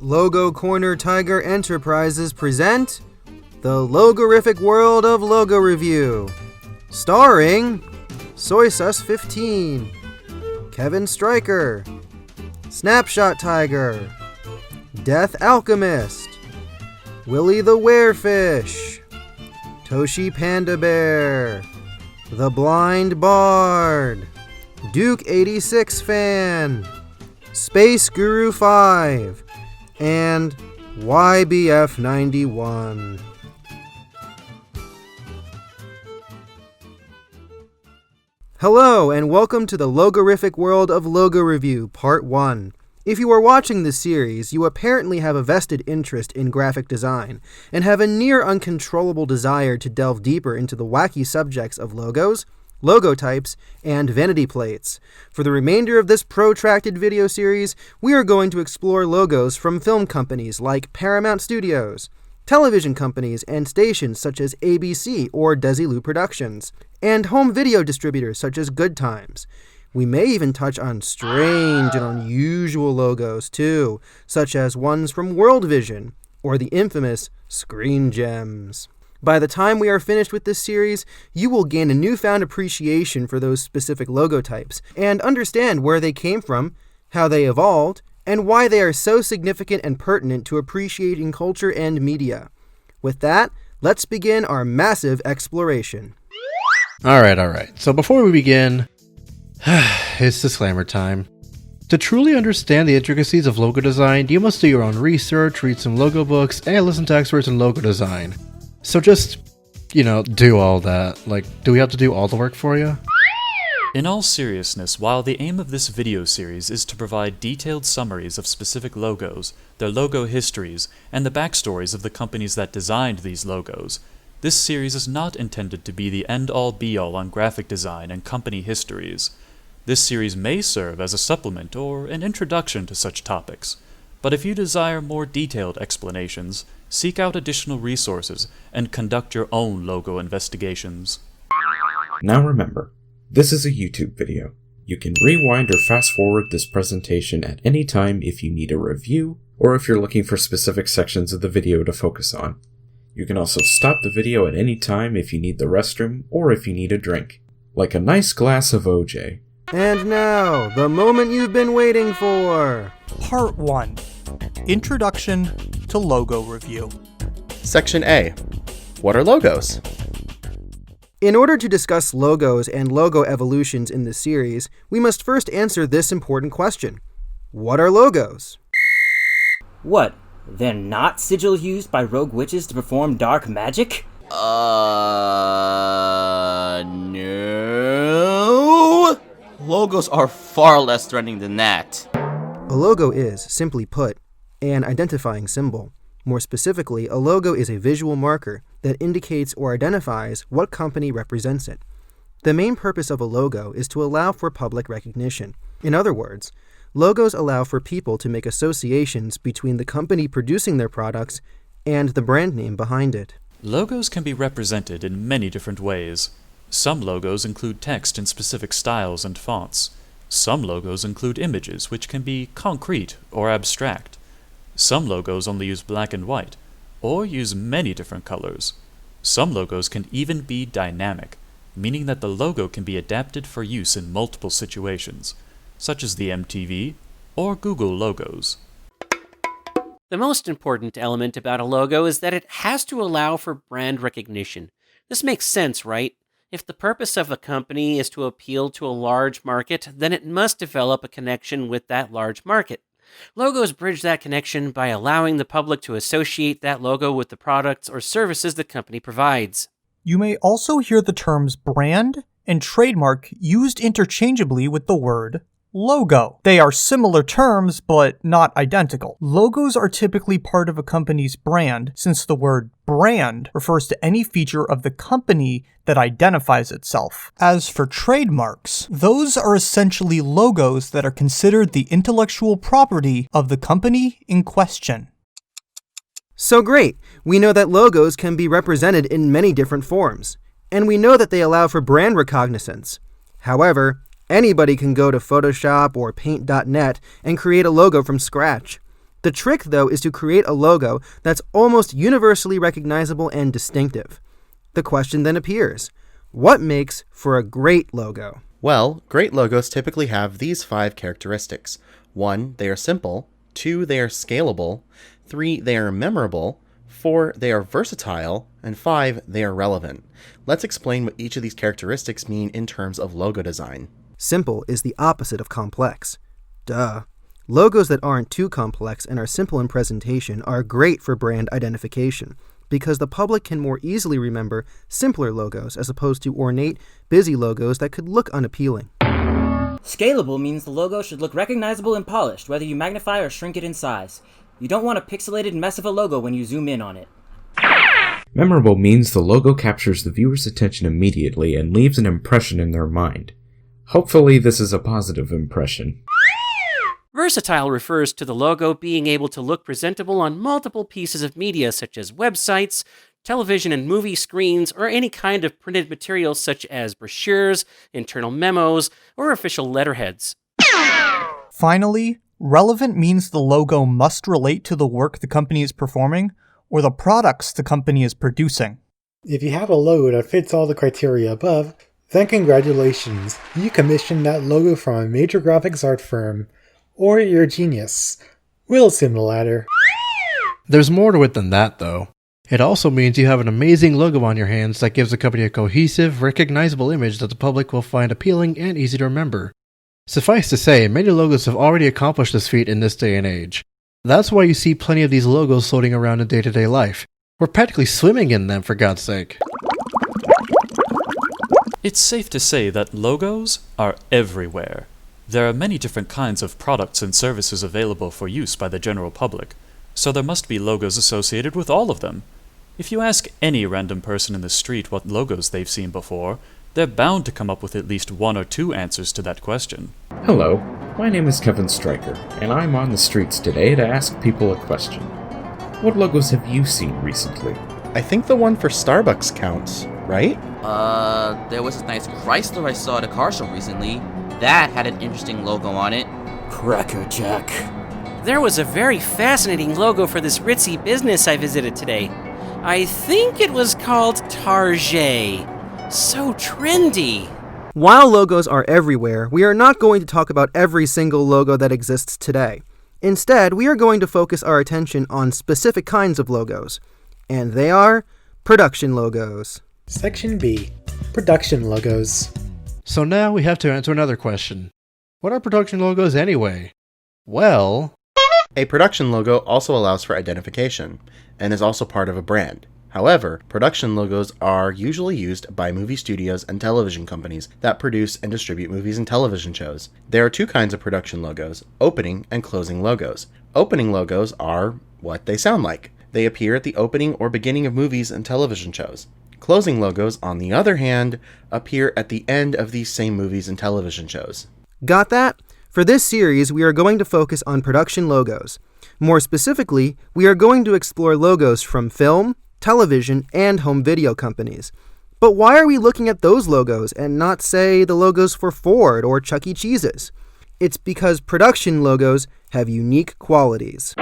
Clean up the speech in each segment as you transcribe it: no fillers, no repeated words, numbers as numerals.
LogoCornerTiger Enterprises present The Logorific World of Logo Revue, starring SoySus15, Kevin Stryker, Snapshot Tiger, Death Alchemist, Willy the Werefish, Toshi Panda Bear, The Blind Bard, Duke 86 Fan, Space Guru 5, and YBF 91. Hello, and welcome to the Logorific World of Logo Revue, Part 1. If you are watching this series, you apparently have a vested interest in graphic design, and have a near uncontrollable desire to delve deeper into the wacky subjects of logos, logo types, and vanity plates. For the remainder of this protracted video series, we are going to explore logos from film companies like Paramount Studios, television companies and stations such as ABC or Desilu Productions, and home video distributors such as Good Times. We may even touch on strange and unusual logos too, such as ones from World Vision or the infamous Screen Gems. By the time we are finished with this series, you will gain a newfound appreciation for those specific logo types and understand where they came from, how they evolved, and why they are so significant and pertinent to appreciating culture and media. With that, let's begin our massive exploration. Alright. So before we begin, it's disclaimer time. To truly understand the intricacies of logo design, you must do your own research, read some logo books, and listen to experts in logo design. So just, do all that. Do we have to do all the work for you? In all seriousness, while the aim of this video series is to provide detailed summaries of specific logos, their logo histories, and the backstories of the companies that designed these logos, this series is not intended to be the end-all be-all on graphic design and company histories. This series may serve as a supplement or an introduction to such topics, but if you desire more detailed explanations, seek out additional resources and conduct your own logo investigations. Now remember, this is a YouTube video. You can rewind or fast forward this presentation at any time if you need a review, or if you're looking for specific sections of the video to focus on. You can also stop the video at any time if you need the restroom or if you need a drink, like a nice glass of OJ. And now, the moment you've been waiting for! Part 1. Introduction to Logo Revue. Section A. What are logos? In order to discuss logos and logo evolutions in this series, we must first answer this important question. What are logos? What? They're not sigils used by rogue witches to perform dark magic? No. Logos are far less threatening than that. A logo is, simply put, an identifying symbol. More specifically, a logo is a visual marker that indicates or identifies what company represents it. The main purpose of a logo is to allow for public recognition. In other words, logos allow for people to make associations between the company producing their products and the brand name behind it. Logos can be represented in many different ways. Some logos include text in specific styles and fonts. Some logos include images, which can be concrete or abstract. Some logos only use black and white, or use many different colors. Some logos can even be dynamic, meaning that the logo can be adapted for use in multiple situations, such as the MTV or Google logos. The most important element about a logo is that it has to allow for brand recognition. This makes sense, right? If the purpose of a company is to appeal to a large market, then it must develop a connection with that large market. Logos bridge that connection by allowing the public to associate that logo with the products or services the company provides. You may also hear the terms brand and trademark used interchangeably with the word logo. They are similar terms, but not identical. Logos are typically part of a company's brand, since the word brand refers to any feature of the company that identifies itself. As for trademarks, those are essentially logos that are considered the intellectual property of the company in question. So great! We know that logos can be represented in many different forms, and we know that they allow for brand recognizance. However, anybody can go to Photoshop or Paint.net and create a logo from scratch. The trick, though, is to create a logo that's almost universally recognizable and distinctive. The question then appears, what makes for a great logo? Well, great logos typically have these 5 characteristics. 1, they are simple. 2, they are scalable. 3, they are memorable. 4, they are versatile. And 5, they are relevant. Let's explain what each of these characteristics mean in terms of logo design. Simple is the opposite of complex. Duh. Logos that aren't too complex and are simple in presentation are great for brand identification, because the public can more easily remember simpler logos as opposed to ornate, busy logos that could look unappealing. Scalable means the logo should look recognizable and polished, whether you magnify or shrink it in size. You don't want a pixelated mess of a logo when you zoom in on it. Memorable means the logo captures the viewer's attention immediately and leaves an impression in their mind. Hopefully this is a positive impression. Versatile refers to the logo being able to look presentable on multiple pieces of media such as websites, television and movie screens, or any kind of printed material such as brochures, internal memos, or official letterheads. Finally, relevant means the logo must relate to the work the company is performing or the products the company is producing. If you have a logo that fits all the criteria above, then congratulations, you commissioned that logo from a major graphics art firm. Or you're a genius. We'll assume the latter. There's more to it than that, though. It also means you have an amazing logo on your hands that gives the company a cohesive, recognizable image that the public will find appealing and easy to remember. Suffice to say, many logos have already accomplished this feat in this day and age. That's why you see plenty of these logos floating around in day-to-day life. We're practically swimming in them, for God's sake. It's safe to say that logos are everywhere. There are many different kinds of products and services available for use by the general public, so there must be logos associated with all of them. If you ask any random person in the street what logos they've seen before, they're bound to come up with at least 1 or 2 answers to that question. Hello, my name is Kevin Stryker, and I'm on the streets today to ask people a question. What logos have you seen recently? I think the one for Starbucks counts, right? There was this nice Chrysler I saw at a car show recently. That had an interesting logo on it. Cracker Jack. There was a very fascinating logo for this ritzy business I visited today. I think it was called Target. So trendy. While logos are everywhere, we are not going to talk about every single logo that exists today. Instead, we are going to focus our attention on specific kinds of logos. And they are production logos. Section B. Production logos. So now we have to answer another question. What are production logos anyway? Well, A production logo also allows for identification, and is also part of a brand. However, production logos are usually used by movie studios and television companies that produce and distribute movies and television shows. There are 2 kinds of production logos, opening and closing logos. Opening logos are what they sound like. They appear at the opening or beginning of movies and television shows. Closing logos, on the other hand, appear at the end of these same movies and television shows. Got that? For this series, we are going to focus on production logos. More specifically, we are going to explore logos from film, television, and home video companies. But why are we looking at those logos and not, say, the logos for Ford or Chuck E. Cheese's? It's because production logos have unique qualities.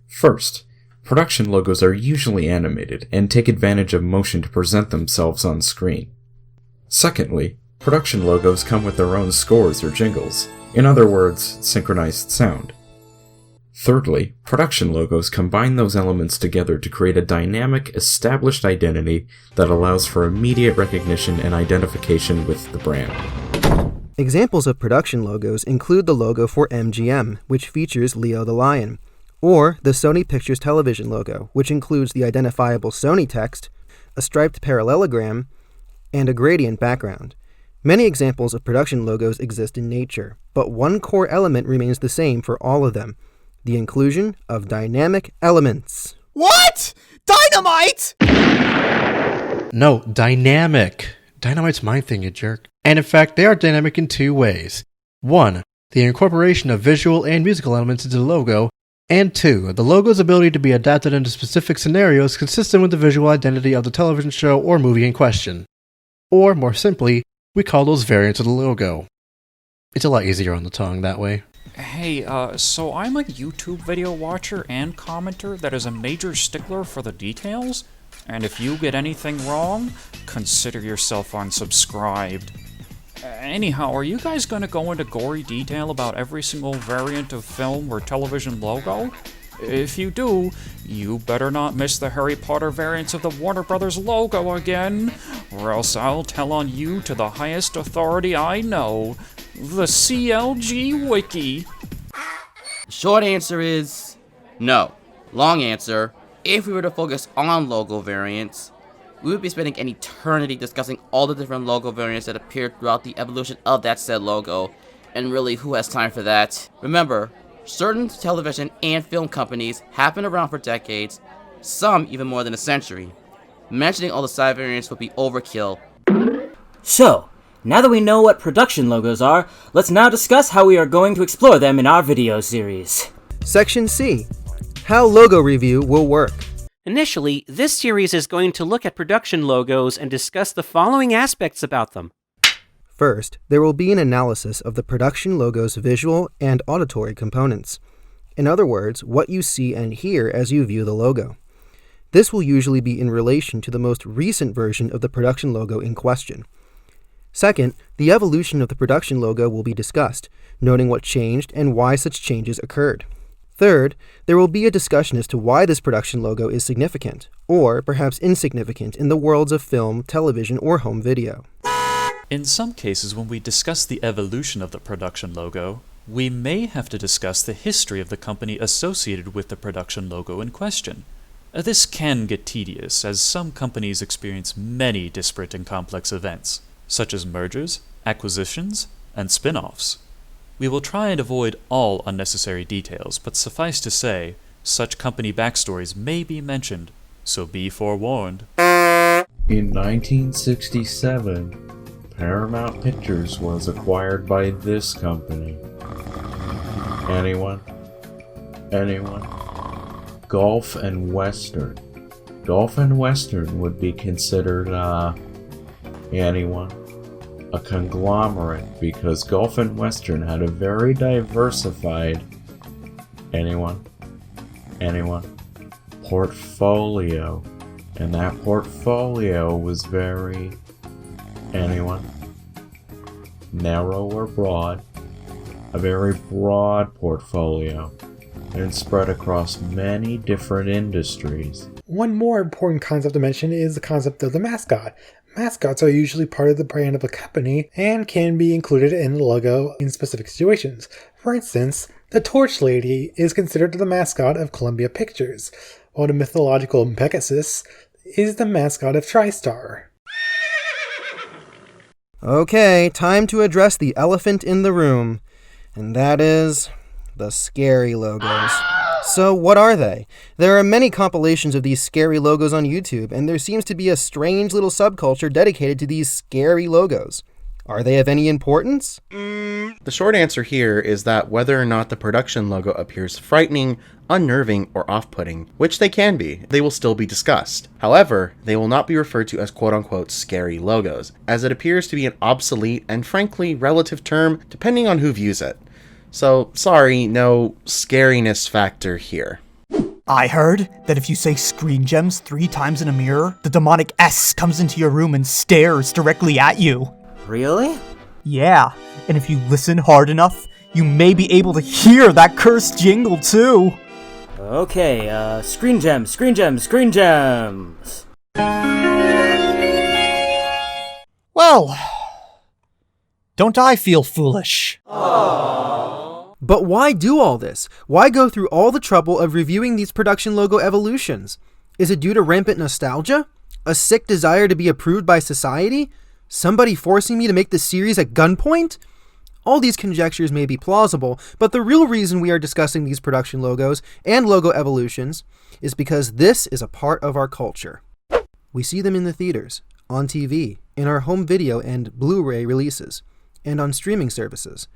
First, production logos are usually animated and take advantage of motion to present themselves on screen. Secondly, production logos come with their own scores or jingles. In other words, synchronized sound. Thirdly, production logos combine those elements together to create a dynamic, established identity that allows for immediate recognition and identification with the brand. Examples of production logos include the logo for MGM, which features Leo the Lion, or the Sony Pictures Television logo, which includes the identifiable Sony text, a striped parallelogram, and a gradient background. Many examples of production logos exist in nature, but one core element remains the same for all of them: the inclusion of dynamic elements. What? Dynamite? no, dynamic. Dynamite's my thing, you jerk. And in fact, they are dynamic in 2 ways. 1, the incorporation of visual and musical elements into the logo, and 2, the logo's ability to be adapted into specific scenarios consistent with the visual identity of the television show or movie in question. Or, more simply, we call those variants of the logo. It's a lot easier on the tongue that way. Hey, so I'm a YouTube video watcher and commenter that is a major stickler for the details, and if you get anything wrong, consider yourself unsubscribed. Anyhow, are you guys gonna go into gory detail about every single variant of film or television logo? If you do, you better not miss the Harry Potter variants of the Warner Brothers logo again, or else I'll tell on you to the highest authority I know, the CLG Wiki. Short answer is no. Long answer, if we were to focus on logo variants, we would be spending an eternity discussing all the different logo variants that appeared throughout the evolution of that said logo, and really, who has time for that? Remember, certain television and film companies have been around for decades, some even more than a century. Mentioning all the side variants would be overkill. So, now that we know what production logos are, let's now discuss how we are going to explore them in our video series. Section C. How Logo Review will work. Initially, this series is going to look at production logos and discuss the following aspects about them. First, there will be an analysis of the production logo's visual and auditory components. In other words, what you see and hear as you view the logo. This will usually be in relation to the most recent version of the production logo in question. Second, the evolution of the production logo will be discussed, noting what changed and why such changes occurred. Third, there will be a discussion as to why this production logo is significant, or perhaps insignificant in the worlds of film, television, or home video. In some cases, when we discuss the evolution of the production logo, we may have to discuss the history of the company associated with the production logo in question. This can get tedious, as some companies experience many disparate and complex events, such as mergers, acquisitions, and spin-offs. We will try and avoid all unnecessary details, but suffice to say, such company backstories may be mentioned, so be forewarned. In 1967, Paramount Pictures was acquired by this company. Anyone? Gulf and Western. Gulf and Western would be considered, anyone? A conglomerate, because Gulf and Western had a very diversified, anyone? Portfolio. And that portfolio was very, anyone? Narrow or broad? A very broad portfolio, and spread across many different industries. One more important concept to mention is the concept of the mascot. Mascots are usually part of the brand of a company and can be included in the logo in specific situations. For instance, the Torch Lady is considered the mascot of Columbia Pictures, while the mythological Pegasus is the mascot of TriStar. Okay, time to address the elephant in the room, and that is the scary logos. So what are they? There are many compilations of these scary logos on YouTube, and there seems to be a strange little subculture dedicated to these scary logos. Are they of any importance? The short answer here is that whether or not the production logo appears frightening, unnerving, or off-putting, which they can be, they will still be discussed. However, they will not be referred to as quote-unquote scary logos, as it appears to be an obsolete and frankly relative term depending on who views it. So, sorry, no scariness factor here. I heard that if you say screen gems 3 times in a mirror, the demonic S comes into your room and stares directly at you. Really? Yeah, and if you listen hard enough, you may be able to hear that cursed jingle too. Okay, screen gems, screen gems, screen gems! Well, don't I feel foolish? But why do all this? Why go through all the trouble of reviewing these production logo evolutions? Is it due to rampant nostalgia? A sick desire to be approved by society? Somebody forcing me to make this series at gunpoint? All these conjectures may be plausible, but the real reason we are discussing these production logos and logo evolutions is because this is a part of our culture. We see them in the theaters, on TV, in our home video and Blu-ray releases, and on streaming services.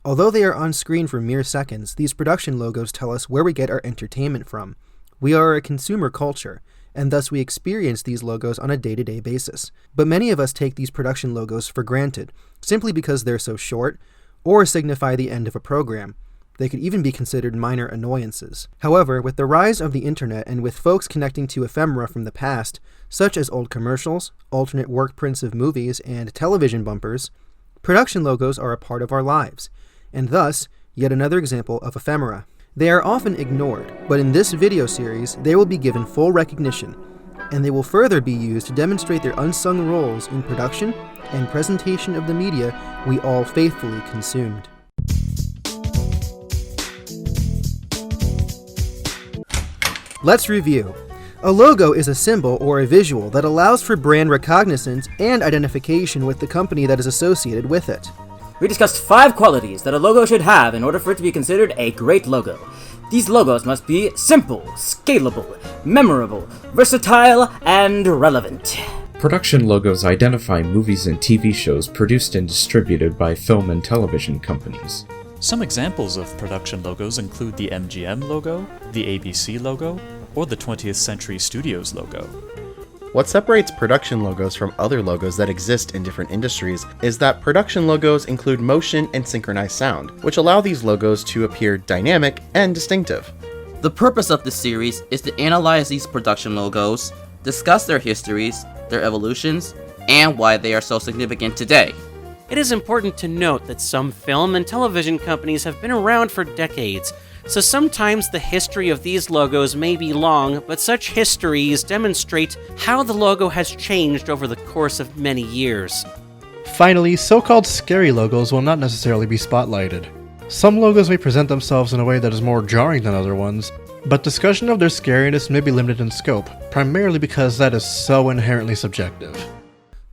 Although they are on screen for mere seconds, these production logos tell us where we get our entertainment from. We are a consumer culture, and thus we experience these logos on a day-to-day basis. But many of us take these production logos for granted, simply because they're so short, or signify the end of a program. They could even be considered minor annoyances. However, with the rise of the internet and with folks connecting to ephemera from the past, such as old commercials, alternate work prints of movies, and television bumpers, production logos are a part of our lives, and thus, yet another example of ephemera. They are often ignored, but in this video series, they will be given full recognition, and they will further be used to demonstrate their unsung roles in production and presentation of the media we all faithfully consumed. Let's review. A logo is a symbol or a visual that allows for brand recognizance and identification with the company that is associated with it. We discussed 5 qualities that a logo should have in order for it to be considered a great logo. These logos must be simple, scalable, memorable, versatile, and relevant. Production logos identify movies and TV shows produced and distributed by film and television companies. Some examples of production logos include the MGM logo, the ABC logo, or the 20th Century Studios logo. What separates production logos from other logos that exist in different industries is that production logos include motion and synchronized sound, which allow these logos to appear dynamic and distinctive. The purpose of this series is to analyze these production logos, discuss their histories, their evolutions, and why they are so significant today. It is important to note that some film and television companies have been around for decades, so sometimes the history of these logos may be long, but such histories demonstrate how the logo has changed over the course of many years. Finally, so-called scary logos will not necessarily be spotlighted. Some logos may present themselves in a way that is more jarring than other ones, but discussion of their scariness may be limited in scope, primarily because that is so inherently subjective.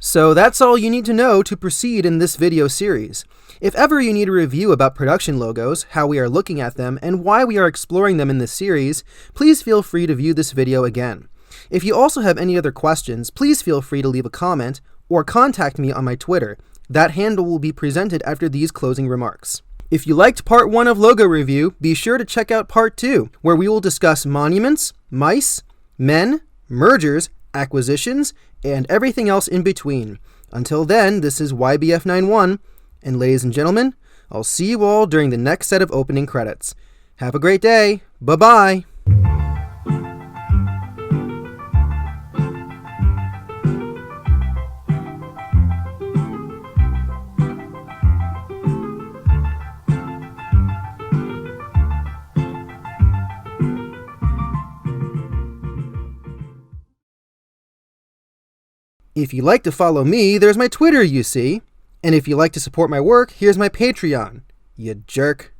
So that's all you need to know to proceed in this video series. If ever you need a review about production logos, how we are looking at them, and why we are exploring them in this series, please feel free to view this video again. If you also have any other questions, please feel free to leave a comment or contact me on my Twitter. That handle will be presented after these closing remarks. If you liked part 1 of Logo Review, be sure to check out part 2, where we will discuss monuments, mice, men, mergers, acquisitions, and everything else in between. Until then, this is YBF91, and ladies and gentlemen, I'll see you all during the next set of opening credits. Have a great day. Bye-bye. If you like to follow me, there's my Twitter, you see. And if you like to support my work, here's my Patreon. You jerk.